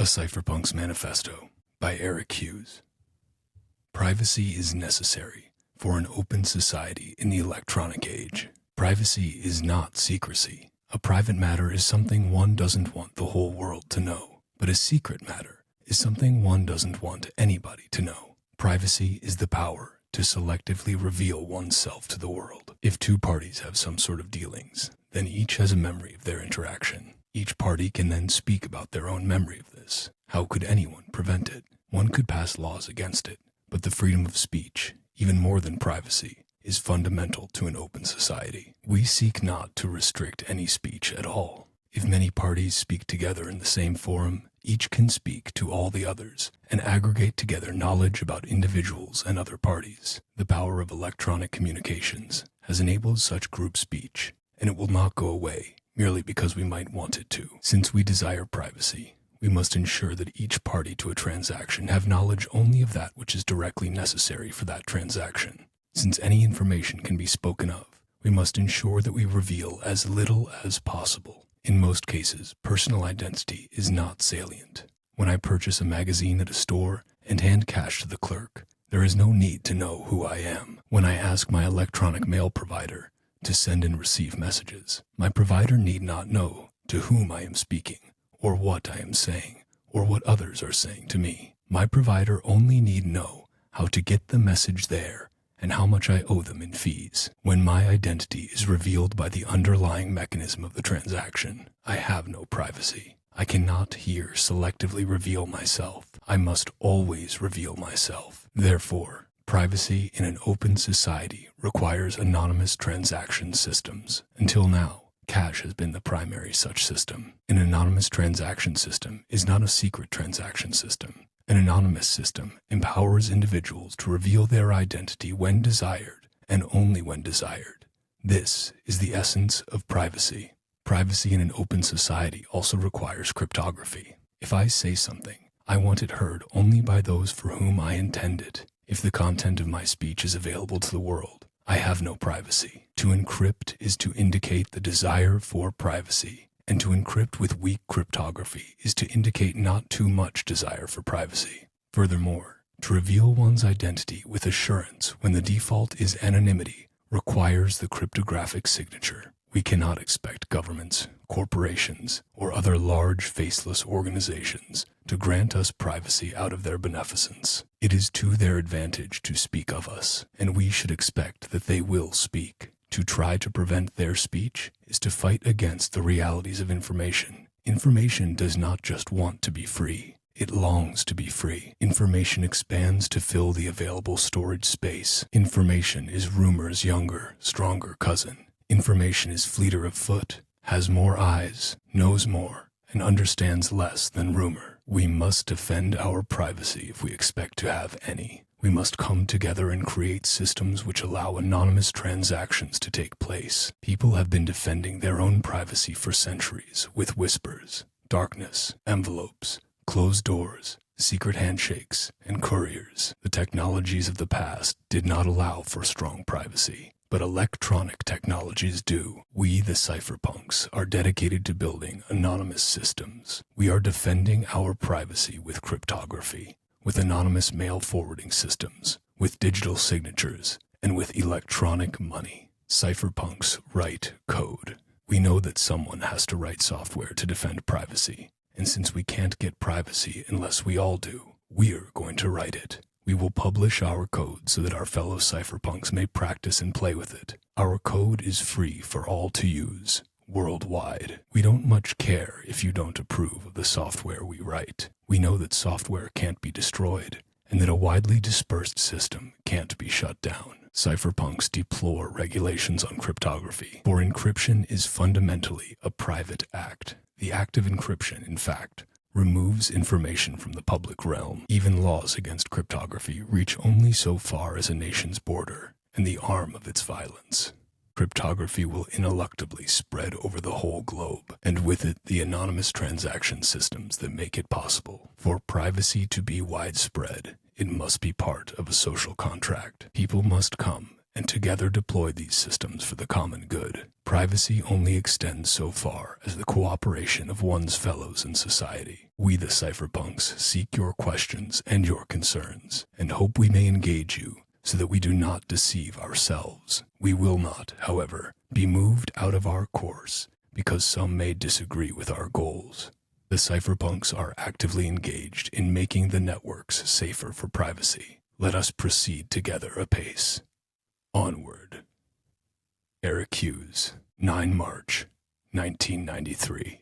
Cypherpunks Manifesto by Hughes. Privacy is necessary for an open society in the electronic age. Privacy is not secrecy. A private matter is something one doesn't want the whole world to know, but a secret matter is something one doesn't want anybody to know. Privacy is the power to selectively reveal oneself to the world. If two parties have some sort of dealings, then each has a memory of their interaction. Each party can then speak about their own memory of this. How could anyone prevent it? One could pass laws against it, but the freedom of speech, even more than privacy, is fundamental to an open society. We seek not to restrict any speech at all. If many parties speak together in the same forum, each can speak to all the others and aggregate together knowledge about individuals and other parties. The power of electronic communications has enabled such group speech, and it will not go away merely because we might want it to. Since we desire privacy, we must ensure that each party to a transaction have knowledge only of that which is directly necessary for that transaction. Since any information can be spoken of, we must ensure that we reveal as little as possible. In most cases, personal identity is not salient. When I purchase a magazine at a store and hand cash to the clerk, there is no need to know who I am. When I ask my electronic mail provider to send and receive messages, my provider need not know to whom I am speaking, or what I am saying, or what others are saying to me. My provider only need know how to get the message there and how much I owe them in fees. When my identity is revealed by the underlying mechanism of the transaction, I have no privacy. I cannot here selectively reveal myself. I must always reveal myself. Therefore, privacy in an open society requires anonymous transaction systems. Until now, cash has been the primary such system. An anonymous transaction system is not a secret transaction system. An anonymous system empowers individuals to reveal their identity when desired and only when desired. This is the essence of privacy. Privacy in an open society also requires cryptography. If I say something, I want it heard only by those for whom I intend it. If the content of my speech is available to the world, I have no privacy. To encrypt is to indicate the desire for privacy, and to encrypt with weak cryptography is to indicate not too much desire for privacy. Furthermore, to reveal one's identity with assurance when the default is anonymity requires the cryptographic signature. We cannot expect governments, corporations, or other large faceless organizations to grant us privacy out of their beneficence. It is to their advantage to speak of us, and we should expect that they will speak. To try to prevent their speech is to fight against the realities of information. Information does not just want to be free. It longs to be free. Information expands to fill the available storage space. Information is rumor's younger, stronger cousin. Information is fleeter of foot, has more eyes, knows more, and understands less than rumor. We must defend our privacy if we expect to have any. We must come together and create systems which allow anonymous transactions to take place. People have been defending their own privacy for centuries with whispers, darkness, envelopes, closed doors, secret handshakes, and couriers. The technologies of the past did not allow for strong privacy, but electronic technologies do. We, the Cypherpunks, are dedicated to building anonymous systems. We are defending our privacy with cryptography, with anonymous mail forwarding systems, with digital signatures, and with electronic money. Cypherpunks write code. We know that someone has to write software to defend privacy, and since we can't get privacy unless we all do, we're going to write it. We will publish our code so that our fellow cypherpunks may practice and play with it. Our code is free for all to use, worldwide. We don't much care if you don't approve of the software we write. We know that software can't be destroyed, and that a widely dispersed system can't be shut down. Cypherpunks deplore regulations on cryptography, for encryption is fundamentally a private act. The act of encryption, in fact, removes information from the public realm. Even laws against cryptography reach only so far as a nation's border and the arm of its violence. Cryptography will ineluctably spread over the whole globe, and with it the anonymous transaction systems that make it possible. For privacy to be widespread, it must be part of a social contract. People must come and together deploy these systems for the common good. Privacy only extends so far as the cooperation of one's fellows in society. We, the Cypherpunks, seek your questions and your concerns, and hope we may engage you so that we do not deceive ourselves. We will not, however, be moved out of our course because some may disagree with our goals. The Cypherpunks are actively engaged in making the networks safer for privacy. Let us proceed together apace. Onward. Eric Hughes, 9 March, 1993.